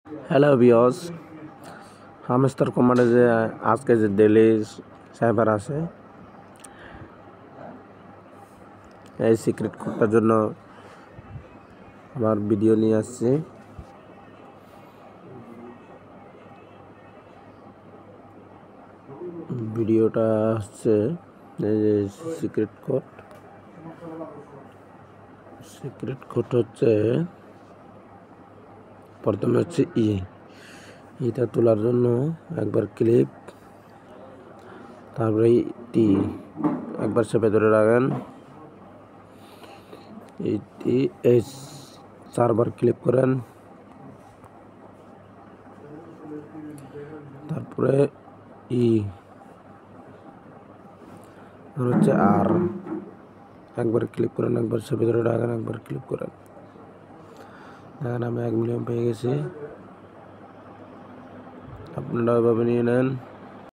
Hello viewers, hamster কমান্ডে যে আজকে যে ডেইলি সাইবার আছে এই সিক্রেট কোডটার জন্য আমার ভিডিও নিয়ে আসছি। ভিডিওটা হচ্ছে এই যে সিক্রেট কোড হচ্ছে প্রথমে হচ্ছে এটা তোলার জন্য একবার ক্লিপ, তারপরে টি একবার চেপে ধরে রাখেন, এই চারবার ক্লিক করেন, তারপরে হচ্ছে আর একবার ক্লিক করেন, একবার চেপে ধরে রাখেন, একবার ক্লিক করেন। দেখেন আমি 1 মিলিয়ন পেয়ে গেছি। আপনারা এভাবে নিয়ে নেন।